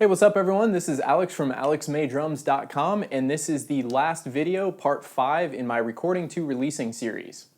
Hey, what's up everyone? This is Alex from alexmaydrums.com, and this is the last video, part 5 in my recording to releasing series.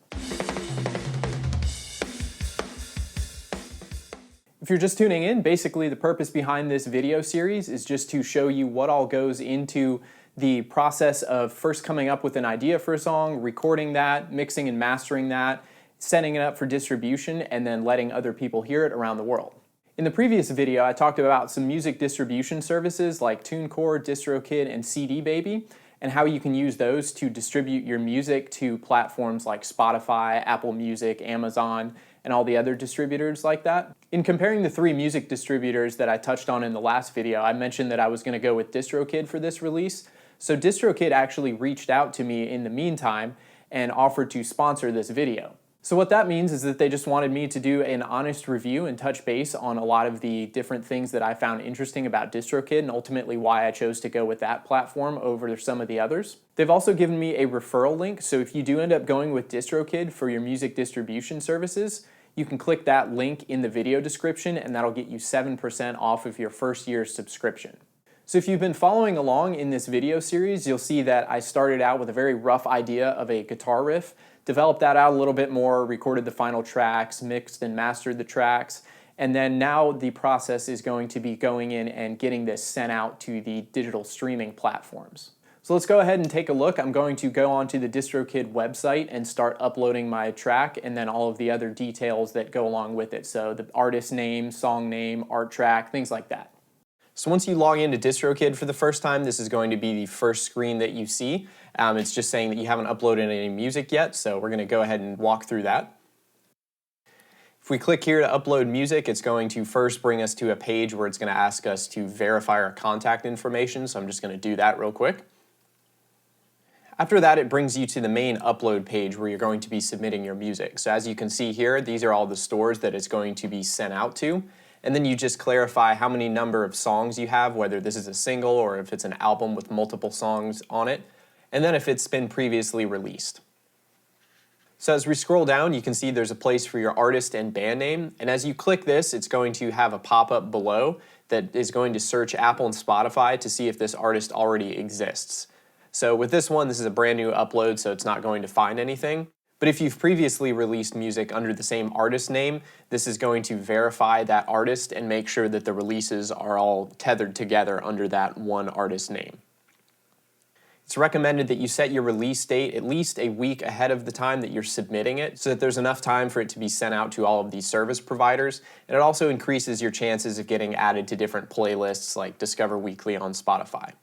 If you're just tuning in, basically the purpose behind this video series is just to show you what all goes into the process of first coming up with an idea for a song, recording that, mixing and mastering that, setting it up for distribution, and then letting other people hear it around the world. In the previous video, I talked about some music distribution services like TuneCore, DistroKid, and CD Baby, and how you can use those to distribute your music to platforms like Spotify, Apple Music, Amazon, and all the other distributors like that. In comparing the 3 music distributors that I touched on in the last video, I mentioned that I was going to go with DistroKid for this release. So DistroKid actually reached out to me in the meantime and offered to sponsor this video. So what that means is that they just wanted me to do an honest review and touch base on a lot of the different things that I found interesting about DistroKid and ultimately why I chose to go with that platform over some of the others. They've also given me a referral link, so if you do end up going with DistroKid for your music distribution services, you can click that link in the video description and that'll get you 7% off of your first year's subscription. So if you've been following along in this video series, you'll see that I started out with a very rough idea of a guitar riff, developed that out a little bit more, recorded the final tracks, mixed and mastered the tracks, and then now the process is going to be going in and getting this sent out to the digital streaming platforms. So let's go ahead and take a look. I'm going to go onto the DistroKid website and start uploading my track and then all of the other details that go along with it. So the artist name, song name, art track, things like that. So once you log into DistroKid for the first time, this is going to be the first screen that you see. It's just saying that you haven't uploaded any music yet, so we're going to go ahead and walk through that. If we click here to upload music, it's going to first bring us to a page where it's going to ask us to verify our contact information, so I'm just going to do that real quick. After that, it brings you to the main upload page where you're going to be submitting your music. So as you can see here, these are all the stores that it's going to be sent out to. And then you just clarify how many number of songs you have, whether this is a single or if it's an album with multiple songs on it, and then if it's been previously released. So as we scroll down, you can see there's a place for your artist and band name, and as you click this, it's going to have a pop-up below that is going to search Apple and Spotify to see if this artist already exists. So with this one, this is a brand new upload, so it's not going to find anything. But if you've previously released music under the same artist name, this is going to verify that artist and make sure that the releases are all tethered together under that one artist name. It's recommended that you set your release date at least a week ahead of the time that you're submitting it so that there's enough time for it to be sent out to all of these service providers. And it also increases your chances of getting added to different playlists like Discover Weekly on Spotify.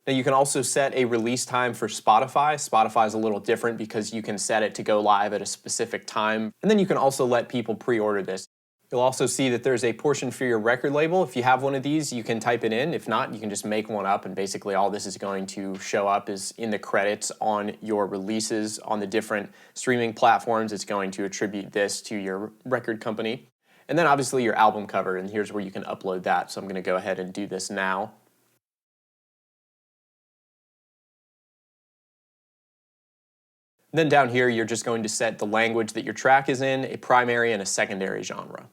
Now you can also set a release time for Spotify. Spotify is a little different because you can set it to go live at a specific time. And then you can also let people pre-order this. You'll also see that there's a portion for your record label. If you have one of these, you can type it in. If not, you can just make one up, and basically all this is going to show up is in the credits on your releases on the different streaming platforms. It's going to attribute this to your record company. And then obviously your album cover, and here's where you can upload that. So I'm going to go ahead and do this now. Then down here, you're just going to set the language that your track is in, a primary and a secondary genre.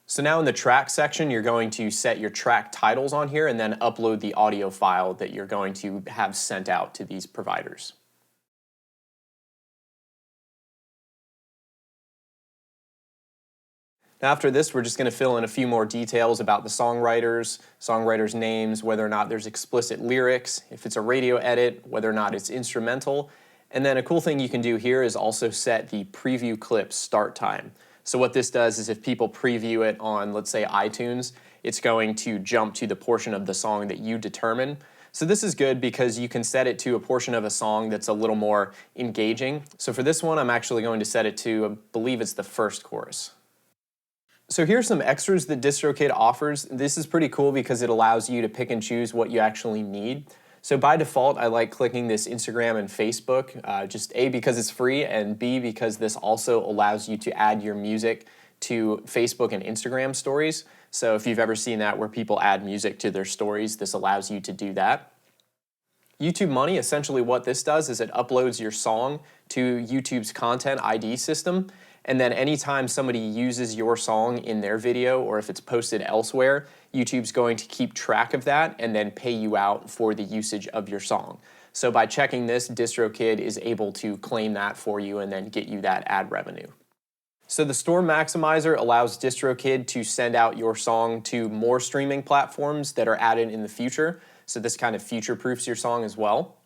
So now in the track section, you're going to set your track titles on here and then upload the audio file that you're going to have sent out to these providers. After this, we're just going to fill in a few more details about the songwriters' names, whether or not there's explicit lyrics, if it's a radio edit, whether or not it's instrumental. And then a cool thing you can do here is also set the preview clip start time. So what this does is if people preview it on, let's say, iTunes, it's going to jump to the portion of the song that you determine. So this is good because you can set it to a portion of a song that's a little more engaging. So for this one, I'm actually going to set it to, I believe it's the first chorus. So here's some extras that DistroKid offers. This is pretty cool because it allows you to pick and choose what you actually need. So by default, I like clicking this Instagram and Facebook, just A, because it's free, and B, because this also allows you to add your music to Facebook and Instagram stories. So if you've ever seen that where people add music to their stories, this allows you to do that. YouTube Money, essentially what this does is it uploads your song to YouTube's Content ID system, And then anytime somebody uses your song in their video, or if it's posted elsewhere, YouTube's going to keep track of that and then pay you out for the usage of your song. So by checking this, DistroKid is able to claim that for you and then get you that ad revenue. So the Store Maximizer allows DistroKid to send out your song to more streaming platforms that are added in the future. So this kind of future-proofs your song as well.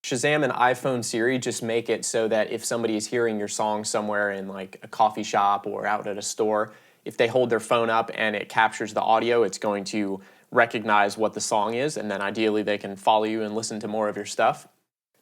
Shazam and iPhone Siri just make it so that if somebody is hearing your song somewhere in like a coffee shop or out at a store, if they hold their phone up and it captures the audio, it's going to recognize what the song is, and then ideally they can follow you and listen to more of your stuff.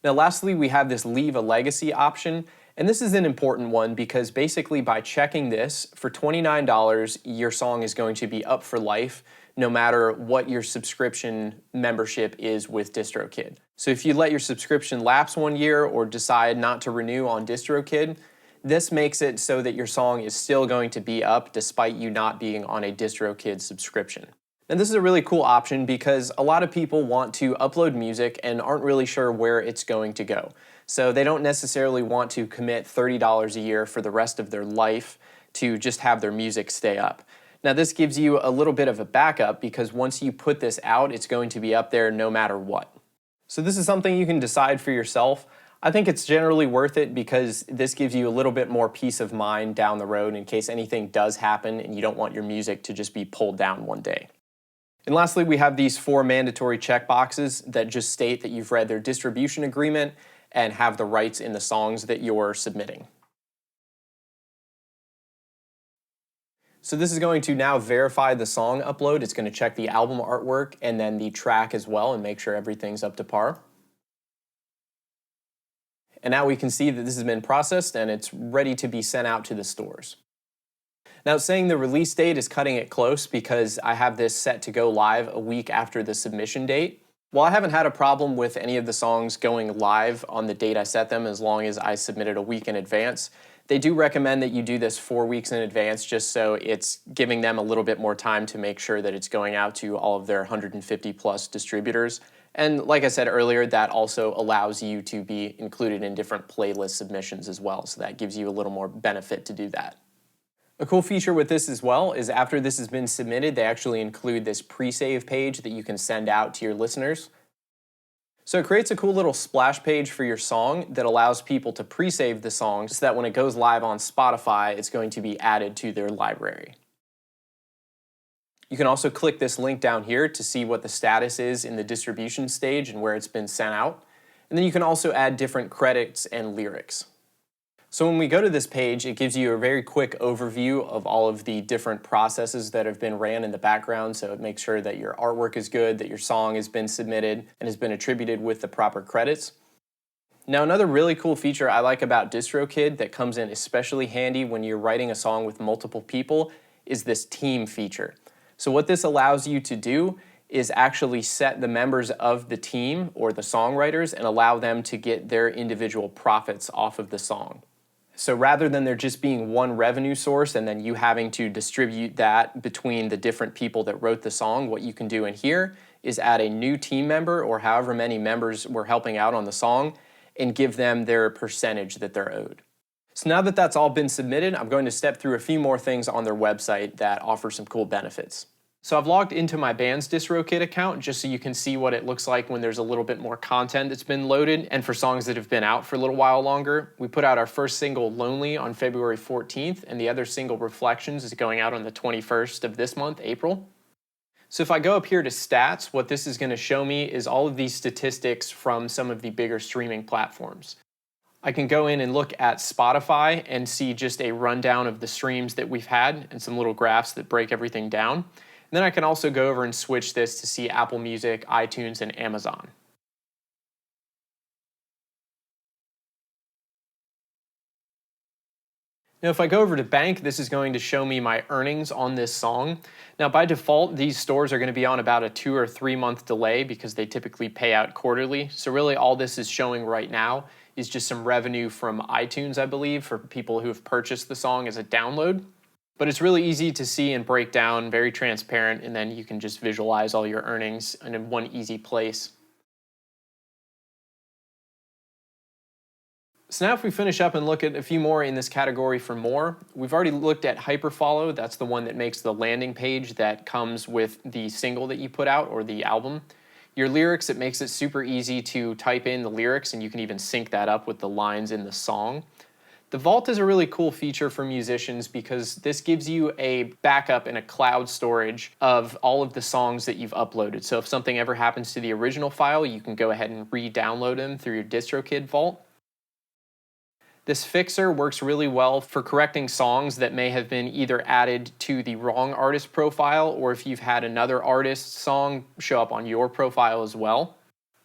Now lastly, we have this Leave a Legacy option, and this is an important one because basically by checking this, for $29, your song is going to be up for life no matter what your subscription membership is with DistroKid. So if you let your subscription lapse 1 year or decide not to renew on DistroKid, this makes it so that your song is still going to be up despite you not being on a DistroKid subscription. And this is a really cool option because a lot of people want to upload music and aren't really sure where it's going to go. So they don't necessarily want to commit $30 a year for the rest of their life to just have their music stay up. Now this gives you a little bit of a backup because once you put this out, it's going to be up there no matter what. So this is something you can decide for yourself. I think it's generally worth it because this gives you a little bit more peace of mind down the road in case anything does happen and you don't want your music to just be pulled down one day. And lastly, we have these 4 mandatory checkboxes that just state that you've read their distribution agreement and have the rights in the songs that you're submitting. So this is going to now verify the song upload. It's going to check the album artwork and then the track as well and make sure everything's up to par. And now we can see that this has been processed and it's ready to be sent out to the stores. Now saying the release date is cutting it close because I have this set to go live a week after the submission date. While I haven't had a problem with any of the songs going live on the date I set them as long as I submitted a week in advance, they do recommend that you do this 4 weeks in advance just so it's giving them a little bit more time to make sure that it's going out to all of their 150 plus distributors. And like I said earlier, that also allows you to be included in different playlist submissions as well, so that gives you a little more benefit to do that. A cool feature with this as well is after this has been submitted, they actually include this pre-save page that you can send out to your listeners. So it creates a cool little splash page for your song that allows people to pre-save the song so that when it goes live on Spotify, it's going to be added to their library. You can also click this link down here to see what the status is in the distribution stage and where it's been sent out. And then you can also add different credits and lyrics. So when we go to this page, it gives you a very quick overview of all of the different processes that have been ran in the background. So it makes sure that your artwork is good, that your song has been submitted and has been attributed with the proper credits. Now another really cool feature I like about DistroKid that comes in especially handy when you're writing a song with multiple people is this team feature. So what this allows you to do is actually set the members of the team or the songwriters and allow them to get their individual profits off of the song. So rather than there just being one revenue source and then you having to distribute that between the different people that wrote the song, what you can do in here is add a new team member or however many members were helping out on the song and give them their percentage that they're owed. So now that that's all been submitted, I'm going to step through a few more things on their website that offer some cool benefits. So I've logged into my band's DistroKid account just so you can see what it looks like when there's a little bit more content that's been loaded and for songs that have been out for a little while longer. We put out our first single, Lonely, on February 14th, and the other single, Reflections, is going out on the 21st of this month, April. So if I go up here to stats, what this is going to show me is all of these statistics from some of the bigger streaming platforms. I can go in and look at Spotify and see just a rundown of the streams that we've had and some little graphs that break everything down. And then I can also go over and switch this to see Apple Music, iTunes, and Amazon. Now if I go over to Bank, this is going to show me my earnings on this song. Now by default, these stores are going to be on about a 2 or 3 month delay because they typically pay out quarterly. So really all this is showing right now is just some revenue from iTunes, I believe, for people who have purchased the song as a download. But it's really easy to see and break down, very transparent, and then you can just visualize all your earnings in one easy place. So now if we finish up and look at a few more in this category for more, we've already looked at hyperfollow. That's the one that makes the landing page that comes with the single that you put out or the album. Your lyrics, it makes it super easy to type in the lyrics, and you can even sync that up with the lines in the song. The Vault is a really cool feature for musicians because this gives you a backup and a cloud storage of all of the songs that you've uploaded. So if something ever happens to the original file, you can go ahead and re-download them through your DistroKid Vault. This fixer works really well for correcting songs that may have been either added to the wrong artist profile, or if you've had another artist's song show up on your profile as well.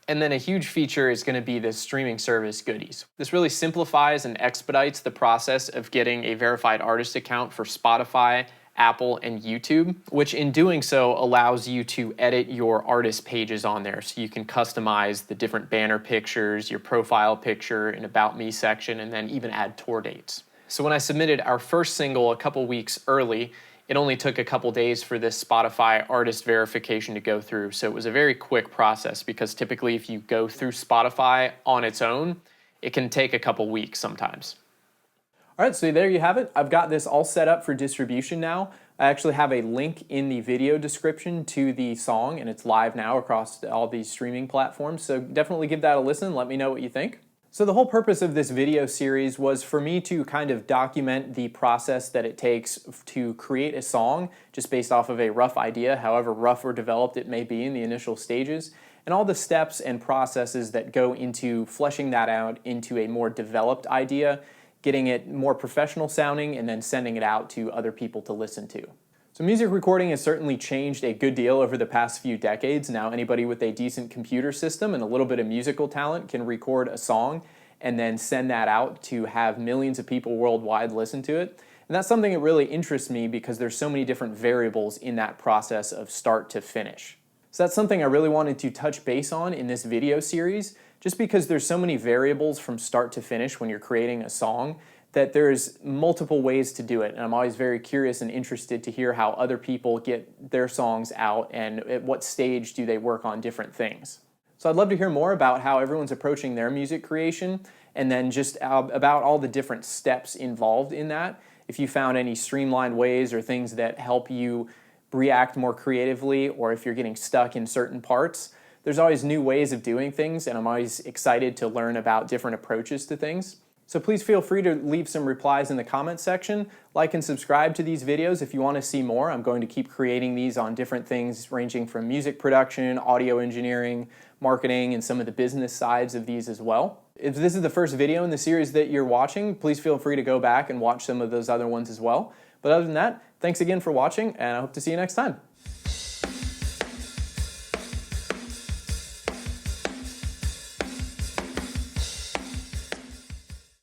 And then a huge feature is going to be the streaming service goodies. This really simplifies and expedites the process of getting a verified artist account for Spotify, Apple, and YouTube, which in doing so allows you to edit your artist pages on there. So you can customize the different banner pictures, your profile picture, and About Me section, and then even add tour dates. So when I submitted our first single a couple weeks early, it only took a couple days for this Spotify artist verification to go through. So it was a very quick process because typically if you go through Spotify on its own, it can take a couple weeks sometimes. All right, so there you have it. I've got this all set up for distribution now. I actually have a link in the video description to the song, and it's live now across all these streaming platforms. So definitely give that a listen. Let me know what you think. So the whole purpose of this video series was for me to kind of document the process that it takes to create a song, just based off of a rough idea, however rough or developed it may be in the initial stages, and all the steps and processes that go into fleshing that out into a more developed idea, getting it more professional sounding, and then sending it out to other people to listen to. So music recording has certainly changed a good deal over the past few decades. Now anybody with a decent computer system and a little bit of musical talent can record a song and then send that out to have millions of people worldwide listen to it. And that's something that really interests me because there's so many different variables in that process of start to finish. So that's something I really wanted to touch base on in this video series, just because there's so many variables from start to finish when you're creating a song that there's multiple ways to do it. And I'm always very curious and interested to hear how other people get their songs out and at what stage do they work on different things. So I'd love to hear more about how everyone's approaching their music creation and then just about all the different steps involved in that. If you found any streamlined ways or things that help you react more creatively, or if you're getting stuck in certain parts, there's always new ways of doing things, and I'm always excited to learn about different approaches to things. So please feel free to leave some replies in the comments section. Like and subscribe to these videos if you want to see more. I'm going to keep creating these on different things ranging from music production, audio engineering, marketing, and some of the business sides of these as well. If this is the first video in the series that you're watching, please feel free to go back and watch some of those other ones as well. But other than that, thanks again for watching, and I hope to see you next time.